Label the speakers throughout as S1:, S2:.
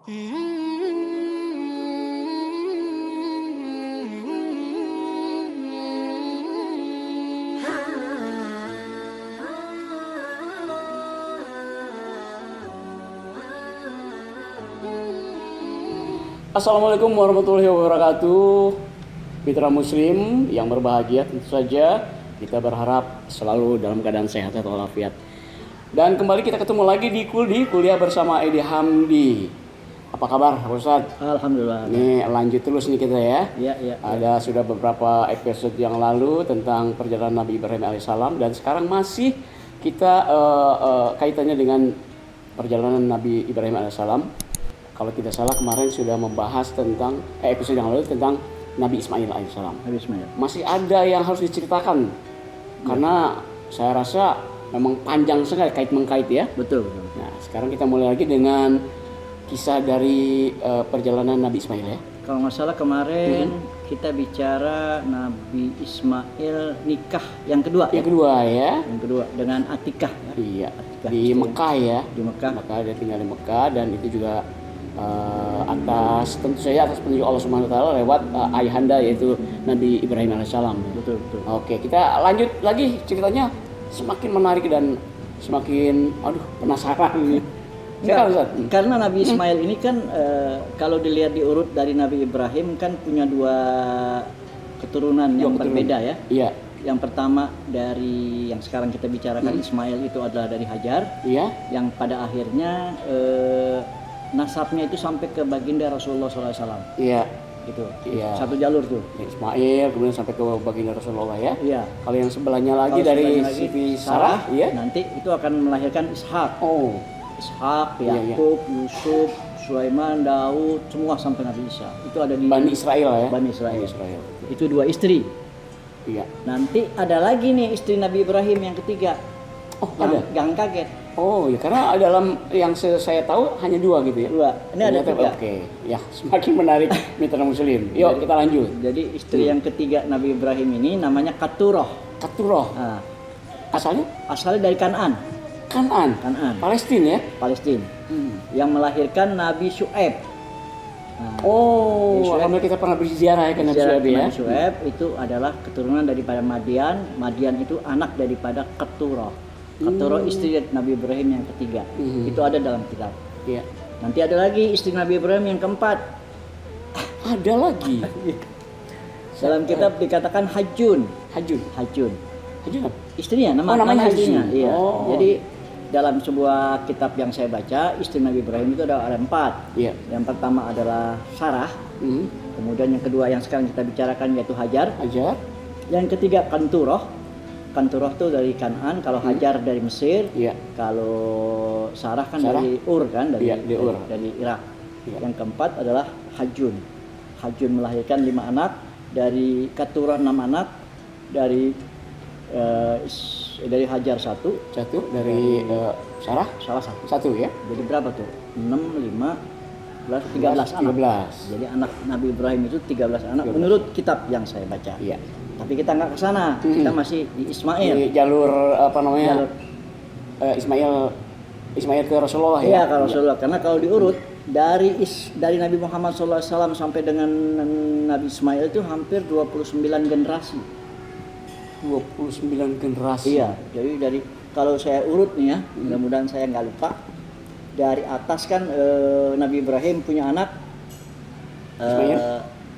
S1: Assalamualaikum warahmatullahi wabarakatuh. Mitra Muslim yang berbahagia, tentu saja kita berharap selalu dalam keadaan sehat atau walafiat. Dan kembali kita ketemu lagi di kuliah bersama Edi Hamdi. Apa kabar Ustaz?
S2: Alhamdulillah.
S1: Ini lanjut terus nih kita ya.
S2: Iya.
S1: Ada sudah beberapa episode yang lalu tentang perjalanan Nabi Ibrahim alaihissalam, dan sekarang masih kita kaitannya dengan perjalanan Nabi Ibrahim alaihissalam. Kalau tidak salah kemarin sudah membahas tentang episode yang lalu tentang Nabi Ismail alaihissalam.
S2: Nabi Ismail.
S1: Masih ada yang harus diceritakan karena saya rasa memang panjang sekali kait-mengkait ya.
S2: Betul.
S1: Nah, sekarang kita mulai lagi dengan kisah dari perjalanan Nabi Ismail ya.
S2: Kalau nggak salah kemarin kita bicara Nabi Ismail nikah yang kedua.
S1: Yang kedua ya.
S2: Yang kedua dengan Atikah ya.
S1: Iya.
S2: Atikah,
S1: Di Mekah ya.
S2: Di Mekah.
S1: Dia tinggal di Mekah, dan itu juga tentu saja atas petunjuk Allah Subhanahu wa taala lewat ayahanda yaitu Nabi Ibrahim alaihissalam.
S2: Betul.
S1: Oke, kita lanjut lagi ceritanya, semakin menarik dan semakin penasaran ini.
S2: Karena Nabi Ismail ini kan kalau dilihat diurut dari Nabi Ibrahim kan punya dua keturunan yang berbeda ya.
S1: Iya.
S2: Yang pertama dari yang sekarang kita bicarakan Ismail itu adalah dari Hajar.
S1: Iya.
S2: Yang pada akhirnya nasabnya itu sampai ke baginda Rasulullah SAW.
S1: Iya.
S2: Gitu.
S1: Iya.
S2: Satu jalur tuh.
S1: Ismail kemudian sampai ke baginda Rasulullah ya.
S2: Iya.
S1: Kalau yang sebelahnya lagi dari Siti Sarah, ya.
S2: Nanti itu akan melahirkan Ishak.
S1: Oh.
S2: Ishak, Yakub, Yusuf, Sulaiman, Daud, semua sampai Nabi Isa. Itu ada di
S1: Bani Israel ya.
S2: Bani Israel. Itu dua istri.
S1: Iya.
S2: Nanti ada lagi nih istri Nabi Ibrahim yang ketiga.
S1: Oh, ada.
S2: Jangan kaget.
S1: Oh ya, karena dalam yang saya tahu hanya dua gitu ya.
S2: Dua. Ini ada tiga.
S1: Oke. Ya, semakin menarik mitra Muslim. Yuk kita lanjut.
S2: Jadi istri yang ketiga Nabi Ibrahim ini namanya Katuroh.
S1: Katuroh.
S2: Nah,
S1: asalnya
S2: dari Kan'an.
S1: Kan'an. Palestina ya.
S2: Palestina. Yang melahirkan Nabi Syu'aib. Nah,
S1: alhamdulillah kita pernah berziarah ya ke Nabi Syu'aib ya.
S2: Nabi Syu'aib itu adalah keturunan daripada Madian. Madian itu anak daripada Keturoh. Keturoh istri Nabi Ibrahim yang ketiga. Itu ada dalam kitab.
S1: Iya.
S2: Nanti ada lagi istri Nabi Ibrahim yang keempat.
S1: Ada lagi.
S2: Dalam kitab dikatakan Hajun.
S1: Hajun.
S2: Istrinya,
S1: namanya
S2: istrinya.
S1: Hajun.
S2: Iya. Jadi dalam sebuah kitab yang saya baca, istri Nabi Ibrahim itu ada empat.
S1: Iya.
S2: Yang pertama adalah Sarah. Kemudian yang kedua yang sekarang kita bicarakan yaitu Hajar. Yang ketiga Kanturoh. Kanturoh itu dari Kan'an, kalau Hajar dari Mesir.
S1: Iya.
S2: Kalau Sarah dari Ur kan, dari Irak.
S1: Iya.
S2: Yang keempat adalah Hajun. Hajun melahirkan 5 anak, dari Katuroh 6 anak, dari Hajar satu,
S1: dari Sarah satu ya.
S2: Jadi berapa tuh? 6, 5, 13 anak. Jadi anak Nabi Ibrahim itu 13 anak menurut kitab yang saya baca.
S1: Iya.
S2: Tapi kita nggak ke sana, kita masih di Ismail.
S1: Di jalur Ismail ke Rasulullah ya.
S2: Iya, ke Rasulullah. Karena kalau diurut dari Nabi Muhammad SAW sampai dengan Nabi Ismail itu hampir 29 generasi.
S1: 29 generasi.
S2: Iya, jadi dari kalau saya urut nih ya, mudah-mudahan saya nggak lupa. Dari atas kan Nabi Ibrahim punya anak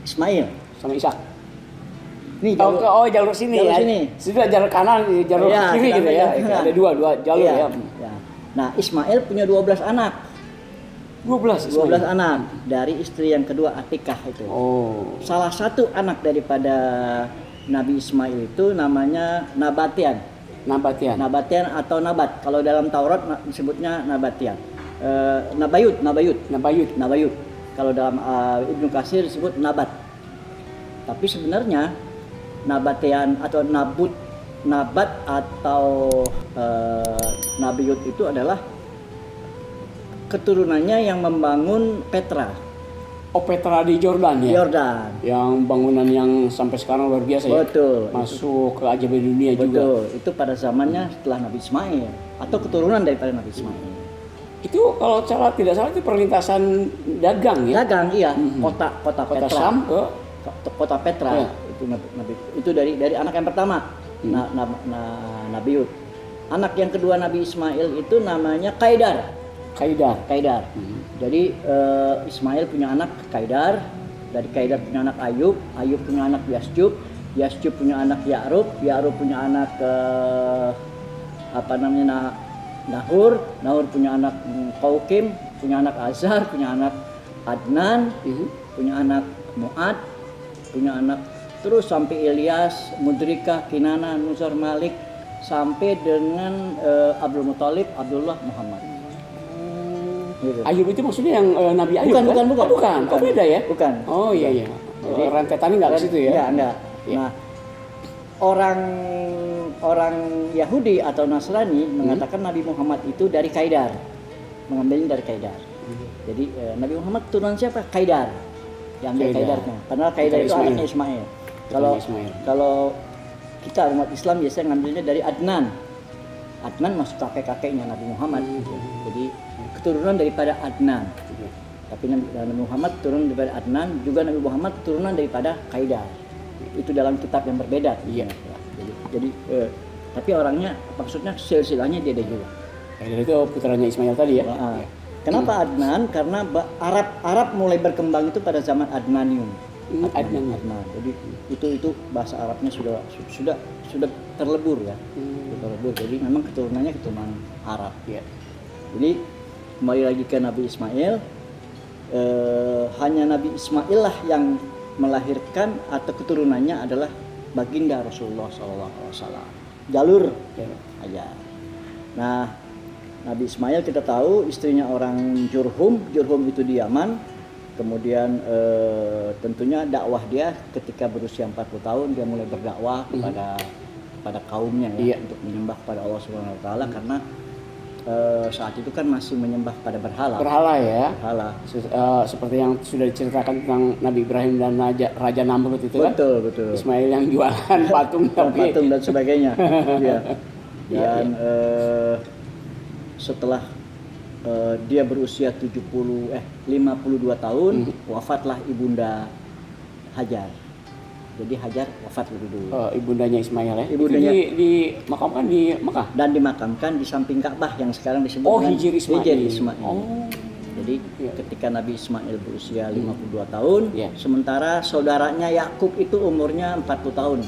S2: Ismail
S1: sama Ishak.
S2: Nih
S1: jalur sini ya. Sudah jalur kanan, jalur kiri gitu ya. Ada dua jalur ya.
S2: Nah, Ismail punya 12 anak. 12 anak dari istri yang kedua Atikah itu. Salah satu anak daripada Nabi Ismail itu namanya Nabatian atau Nabat. Kalau dalam Taurat disebutnya Nabatian. Nabayut. Kalau dalam Ibnu Katsir disebut Nabat. Tapi sebenarnya Nabatian atau Nabat atau Nabayut itu adalah keturunannya yang membangun Petra.
S1: Petra di Jordan ya?
S2: Jordan.
S1: Yang bangunan yang sampai sekarang luar biasa ya?
S2: Betul.
S1: Masuk ke ajaib dunia juga.
S2: Betul. Itu pada zamannya setelah Nabi Ismail. Atau keturunan daripada Nabi Ismail.
S1: Itu kalau tidak salah itu perlintasan dagang ya?
S2: Dagang, iya. Kota Petra.
S1: Sam ke
S2: Kota Petra.
S1: Ya.
S2: Itu dari anak yang pertama. Nabi Hud. Anak yang kedua Nabi Ismail itu namanya Kaidar. Jadi Ismail punya anak Kaidar, dari Kaidar punya anak Ayub punya anak Yasyub punya anak Ya'rub punya anak Nahur punya anak Qaukim, punya anak Azar, punya anak Adnan, punya anak Mu'ad, punya anak terus sampai Ilyas, Mudrikah, Kinana, Nusar, Malik, sampai dengan Abdul Muthalib, Abdullah, Muhammad.
S1: Gitu. Ayub itu maksudnya yang Nabi Ayub? Bukan. Oh, beda ya?
S2: Bukan.
S1: Oh iya. Jadi rentetannya nggak ke situ ya?
S2: Enggak. Ya. Nah, orang Yahudi atau Nasrani mengatakan Nabi Muhammad itu dari Kaidar, mengambilnya dari Kaidar. Jadi Nabi Muhammad turunan siapa? Kaidar, yang dari Kaidarnya. Padahal Kaidar itu anaknya Ismail. Kalau kita umat Islam biasanya ngambilnya dari Adnan. Adnan masuk kakek-kakeknya Nabi Muhammad. Jadi keturunan daripada Adnan. Tapi Nabi Muhammad turun daripada Adnan, juga Nabi Muhammad turunan daripada Kaidar. Itu dalam kitab yang berbeda.
S1: Iya.
S2: Jadi tapi orangnya maksudnya silsilahnya dia juga.
S1: Kaidar itu putranya Ismail tadi ya.
S2: Kenapa Adnan? Karena Arab mulai berkembang itu pada zaman Adnanium. Adnan. Jadi itu bahasa Arabnya sudah terlebur ya. Terlebur. Jadi memang keturunannya keturunan Arab.
S1: Ya.
S2: Jadi kembali lagi ke Nabi Ismail, hanya Nabi Ismail lah yang melahirkan atau keturunannya adalah baginda Rasulullah SAW. Jalur aja. Nah, Nabi Ismail kita tahu istrinya orang Jurhum itu di Yaman. Kemudian tentunya dakwah dia ketika berusia 40 tahun dia mulai berdakwah kepada kaumnya ya, untuk menyembah kepada Allah Subhanahu wa taala karena saat itu kan masih menyembah pada berhala ya. Seperti yang sudah diceritakan tentang Nabi Ibrahim dan Raja Namrud itu betul.
S1: Ismail yang jualan patung
S2: dan sebagainya. Dan setelah dia berusia 52 tahun wafatlah ibunda Hajar. Jadi Hajar wafat lebih dulu.
S1: Ibundanya Ismail ya.
S2: Ibundanya
S1: dimakamkan di Mekah
S2: dan dimakamkan di samping Ka'bah yang sekarang disebut
S1: Hijr Ismail.
S2: Jadi ketika Nabi Ismail berusia 52 tahun, sementara saudaranya Yakub itu umurnya 40 tahun.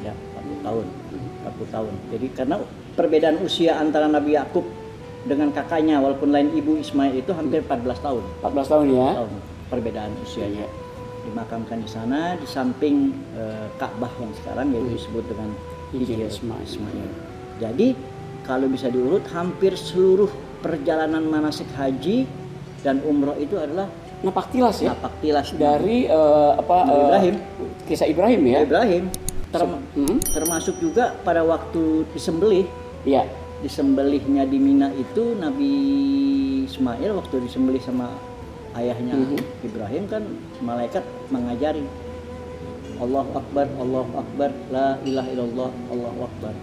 S2: Ya, 40 tahun. Jadi karena perbedaan usia antara Nabi Yakub dengan kakaknya walaupun lain ibu Ismail itu hampir 14 tahun.
S1: 14 tahun ya.
S2: Perbedaan usianya. Dimakamkan di sana di samping Ka'bah yang sekarang yaitu disebut dengan Hijr Ismail. Jadi kalau bisa diurut hampir seluruh perjalanan manasik haji dan umroh itu adalah
S1: napak tilas dari
S2: Ibrahim.
S1: Kisah Ibrahim ya.
S2: Termasuk juga pada waktu disembelih.
S1: Iya.
S2: Disembelihnya di Mina itu Nabi Ismail waktu disembelih sama ayahnya Ibrahim kan malaikat mengajari Allahu Akbar, la ilaha illallah, Allahu Akbar.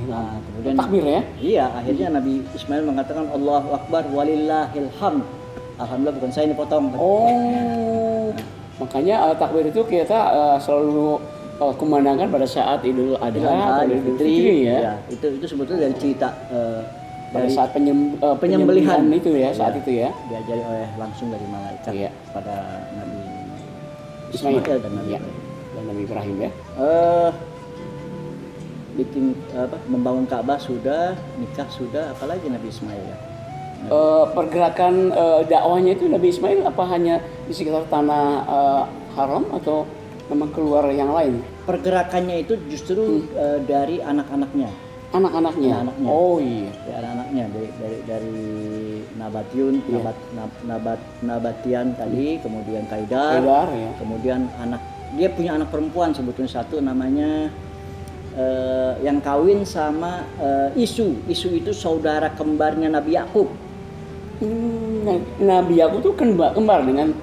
S2: Nah, kemudian
S1: takbir ya?
S2: Iya, akhirnya Nabi Ismail mengatakan Allahu Akbar walillahil hamd. Alhamdulillah, bukan saya ini potong.
S1: Makanya takbir itu kita selalu kumandangkan pada saat Idul Adha atau Idul Fitri ya.
S2: Itu sebetulnya dari cerita
S1: pada saat penyembelihan itu ya, saat itu ya
S2: diajari oleh langsung dari malaikat pada Nabi
S1: Ismail
S2: dan Nabi
S1: Ibrahim ya.
S2: Bikin membangun Ka'bah sudah, nikah sudah, apalagi Nabi Ismail ya.
S1: Pergerakan dakwahnya itu Nabi Ismail apa hanya di sekitar tanah haram atau memang keluar yang lain?
S2: Pergerakannya itu justru dari anak-anaknya. Oh iya. Ya, anak-anaknya dari Nabatiun, Nabatian tadi, kemudian Kaidar ya. Kemudian dia punya anak perempuan sebetulnya satu namanya yang kawin sama Isu itu saudara kembarnya Nabi Yakub.
S1: Nabi Yakub tuh kembar dengan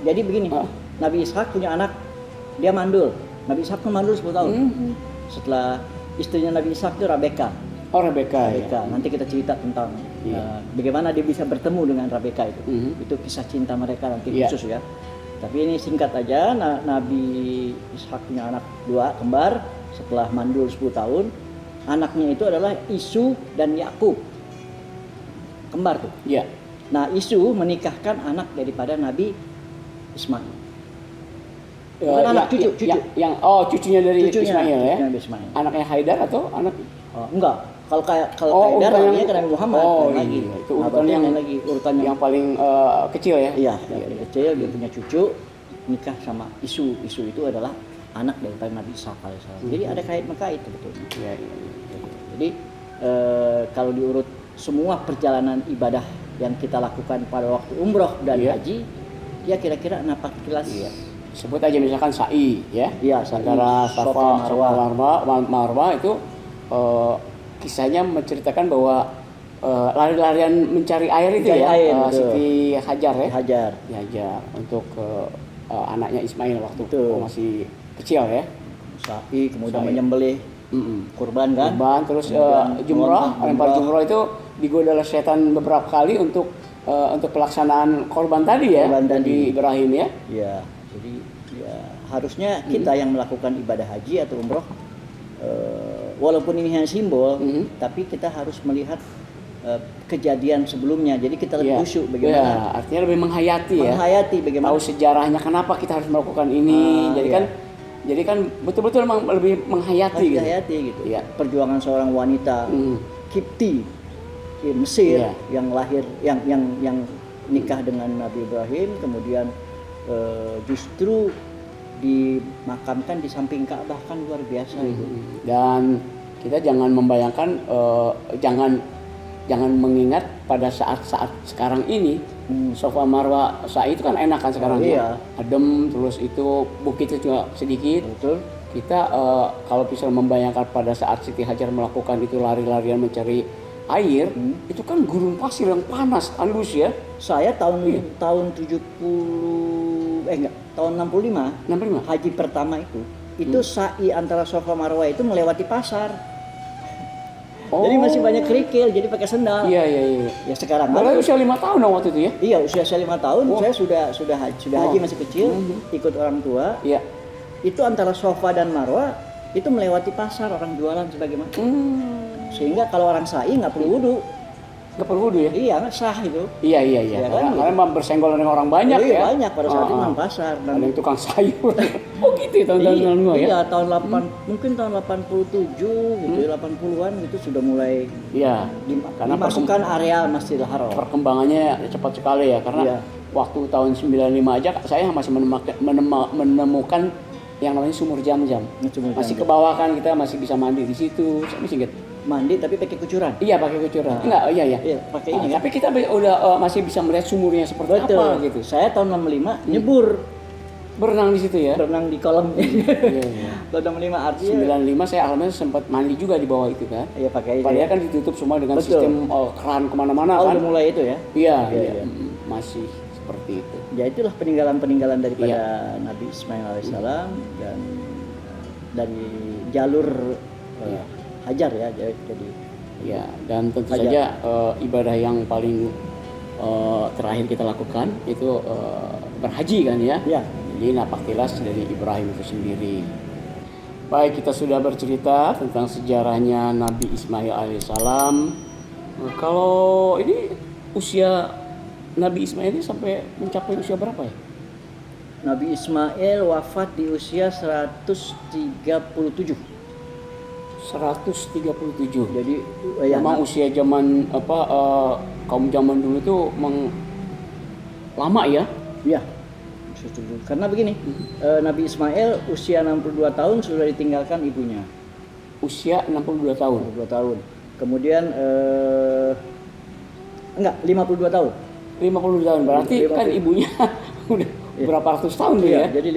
S2: jadi begini. Nabi Ishak punya anak, dia mandul. Nabi Ishak kan mandul 10 tahun. Setelah istrinya Nabi Ishak itu Rebeka.
S1: Oh, Rebeka.
S2: Rebeka.
S1: Ya.
S2: Nanti kita cerita tentang bagaimana dia bisa bertemu dengan Rebeka itu. Itu kisah cinta mereka nanti khusus ya. Tapi ini singkat aja, Nabi Ishak punya anak 2 kembar setelah mandul 10 tahun. Anaknya itu adalah Isu dan Yakub. Kembar tuh.
S1: Iya.
S2: Nah, Isu menikahkan anak daripada Nabi Ismail. Bukan anak, cucu.
S1: Cucunya dari Ismail ya.
S2: Nabi Ismail.
S1: Anaknya Haidar atau anak?
S2: Enggak. Kalau Haidar namanya kan Nabi Muhammad.
S1: Lagi. Itu urutannya yang paling kecil ya.
S2: Iya, yang paling kecil dia punya cucu nikah sama Isu. Isu itu adalah anak daripada Nabi Ishak alaihissalam. Jadi ada kait betul.
S1: Iya.
S2: Jadi kalau diurut semua perjalanan ibadah yang kita lakukan pada waktu umroh dan haji, ya kira-kira 14.
S1: Iya. Sebut aja misalkan sa'i ya.
S2: Iya,
S1: antara Safa Marwa itu kisahnya menceritakan bahwa lari-larian mencari air itu Siti Hajar ya. Hajar untuk anaknya Ismail waktu masih kecil ya.
S2: Sa'i kemudian menyembelih kurban kan.
S1: Terus lempar jumrah itu digoda oleh setan beberapa kali untuk pelaksanaan korban tadi ya. Di Ibrahim ya.
S2: Iya. Jadi ya harusnya kita yang melakukan ibadah haji atau umroh walaupun ini hanya simbol, tapi kita harus melihat kejadian sebelumnya. Jadi kita lebih khusyuk bagaimana.
S1: Ya, artinya lebih menghayati
S2: bagaimana.
S1: Tahu sejarahnya kenapa kita harus melakukan ini. Jadi kan betul-betul memang lebih menghayati
S2: gitu. Ya. Perjuangan seorang wanita Kipti di Mesir yang lahir yang nikah dengan Nabi Ibrahim, kemudian justru dimakamkan di samping Ka'bah, kan luar biasa itu.
S1: Dan kita jangan membayangkan, jangan mengingat pada saat sekarang ini Safa Marwa Sa'i itu kan enak kan sekarang adem, terus itu bukitnya juga sedikit.
S2: Betul.
S1: Kita kalau bisa membayangkan pada saat Siti Hajar melakukan itu lari-larian mencari air, itu kan gurun pasir yang panas, halus ya.
S2: Saya tahun 65 haji pertama itu sa'i antara Safa Marwa itu melewati pasar. Jadi masih banyak kerikil, jadi pakai sendal.
S1: Iya.
S2: Ya sekarang.
S1: Kalau usia 5 tahun dong waktu itu ya? Iya,
S2: usia saya 5 tahun, saya sudah haji masih kecil, ikut orang tua.
S1: Iya.
S2: Itu antara Safa dan Marwa itu melewati pasar, orang jualan sebagaimana. Sehingga kalau orang sa'i nggak perlu wudu.
S1: Nggak perlu wudu ya?
S2: Iya, sah itu.
S1: Iya. Ya, karena bersenggolan dengan orang banyak ya.
S2: Banyak pada saat itu memang pasar.
S1: Dan ada yang tukang sayur. Gitu ya tahun-tahun ya?
S2: Iya, mungkin tahun 87 gitu, 80-an gitu sudah mulai dimasukkan area Masjidil Haram.
S1: Perkembangannya cepat sekali ya, karena waktu tahun 95 aja saya masih menemukan yang namanya sumur Jam-Jam. Masih ke bawah kan, kita masih bisa mandi di situ. Saya masih ingat.
S2: Mandi tapi pakai kucuran.
S1: Iya, pakai kucuran. Iya, pakai ini. Tapi kita udah masih bisa melihat sumurnya seperti apa gitu.
S2: Saya tahun 65 nyebur.
S1: Berenang di situ ya?
S2: Berenang di kolam. Iya. Tahun 65 artinya
S1: 95 saya alhamdulillah sempat mandi juga di bawah itu kan.
S2: Iya, pakai itu.
S1: Padahal kan ditutup semua dengan sistem keran kemana-mana kan.
S2: Udah mulai itu ya?
S1: Iya. Masih seperti itu.
S2: Ya itulah peninggalan-peninggalan daripada Nabi Ismail alaihissalam dan dari jalur Hajar ya, jadi
S1: ya. Dan tentu saja ibadah yang paling terakhir kita lakukan itu berhaji kan ya. Jadi napaktilas dari Ibrahim itu sendiri. Baik, kita sudah bercerita tentang sejarahnya Nabi Ismail alaihissalam. Kalau ini usia Nabi Ismail ini sampai mencapai usia berapa ya?
S2: Nabi Ismail wafat di usia 137.
S1: 137.
S2: Jadi
S1: memang usia zaman kaum zaman dulu itu lama ya?
S2: Iya. Karena begini, Nabi Ismail usia 62 tahun sudah ditinggalkan ibunya.
S1: Usia 62 tahun.
S2: 62 tahun. Kemudian 52 tahun.
S1: 50 tahun berarti 50. Kan ibunya udah berapa ratus tahun tuh ya?
S2: Jadi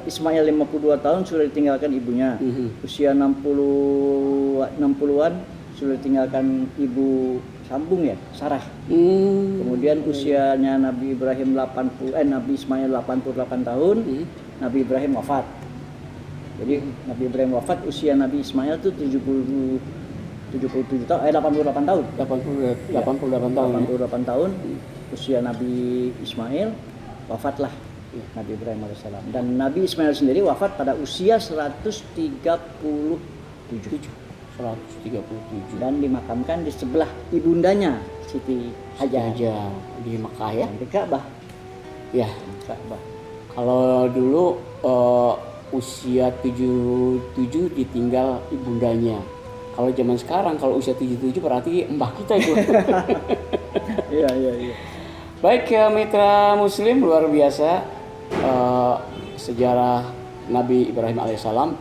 S2: Ismail 52 tahun sudah ditinggalkan ibunya. Usia 60-an sudah ditinggalkan ibu sambung ya, Sarah. Kemudian usianya Nabi Ismail 88 tahun, Nabi Ibrahim wafat. Jadi Nabi Ibrahim wafat, usia Nabi Ismail itu 77 77 tahun, 88 tahun.
S1: 88 tahun.
S2: 88 tahun usia Nabi Ismail, wafatlah Nabi Ibrahim alaihissalam. Dan Nabi Ismail sendiri wafat pada usia 137.
S1: 137.
S2: Dan dimakamkan di sebelah ibundanya Siti Hajar
S1: di Mekah ya.
S2: Di Ka'bah.
S1: Ya.
S2: Ka'bah.
S1: Kalau dulu usia 77 ditinggal ibundanya. Kalau zaman sekarang kalau usia 77 berarti mbah kita itu.
S2: Iya.
S1: Baik ya mitra muslim, luar biasa sejarah Nabi Ibrahim alaihissalam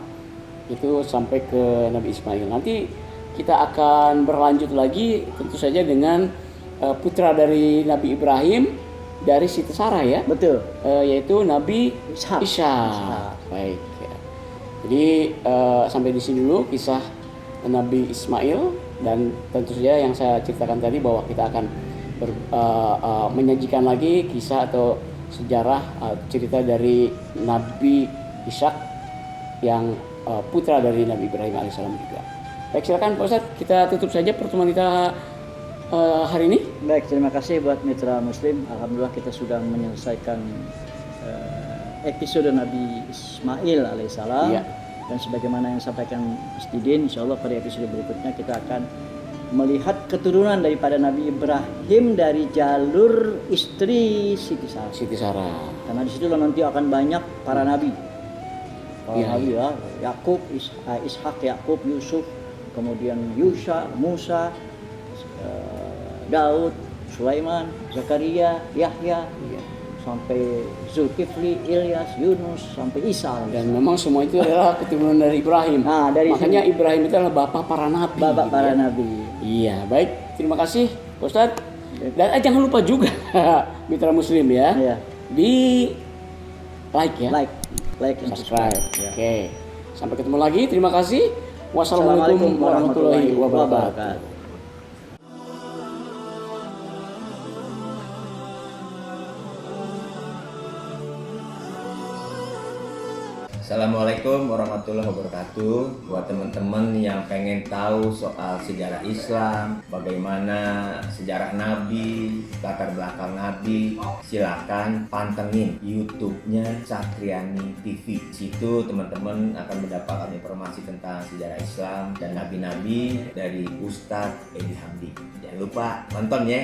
S1: itu sampai ke Nabi Ismail. Nanti kita akan berlanjut lagi tentu saja dengan putra dari Nabi Ibrahim dari Siti Sarah ya.
S2: Betul.
S1: Yaitu Nabi
S2: Ishak.
S1: Baik ya. Jadi sampai di sini dulu kisah Nabi Ismail, dan tentu saja yang saya ceritakan tadi bahwa kita akan menyajikan lagi kisah atau sejarah cerita dari Nabi Ishak yang putra dari Nabi Ibrahim alaihissalam juga. Baik, silakan Pak Ustadz, kita tutup saja pertemuan kita hari ini.
S2: Baik, terima kasih buat mitra muslim. Alhamdulillah kita sudah menyelesaikan episode Nabi Ismail alaihissalam.
S1: Ya.
S2: Dan sebagaimana yang disampaikan Ustadz, insyaallah pada episode berikutnya kita akan melihat keturunan daripada Nabi Ibrahim dari jalur istri Siti Sarah. Karena di situ nanti akan banyak para nabi. Nabi ya, Yakub, Ishak, Yakub, Yusuf, kemudian Yusha, Musa, Daud, Sulaiman, Zakaria, Yahya, sampai Zulkifli, Ilyas, Yunus, sampai Isa.
S1: Dan memang semua itu adalah keturunan dari Ibrahim. Makanya sini, Ibrahim itu adalah bapak para nabi.
S2: Bapak para nabi.
S1: Iya, baik. Terima kasih, Ustadz. Dan jangan lupa juga mitra muslim ya.
S2: Iya.
S1: Di like ya.
S2: Like and
S1: subscribe. Oke. Sampai ketemu lagi. Terima kasih. Wassalamualaikum warahmatullahi wabarakatuh.
S3: Assalamualaikum warahmatullahi wabarakatuh. Buat teman-teman yang pengen tahu soal sejarah Islam, bagaimana sejarah Nabi, latar belakang Nabi, silakan pantengin YouTube-nya Satriani TV. Situ teman-teman akan mendapatkan informasi tentang sejarah Islam dan nabi-nabi dari Ustadz Edi Hamdi. Jangan lupa nonton ya.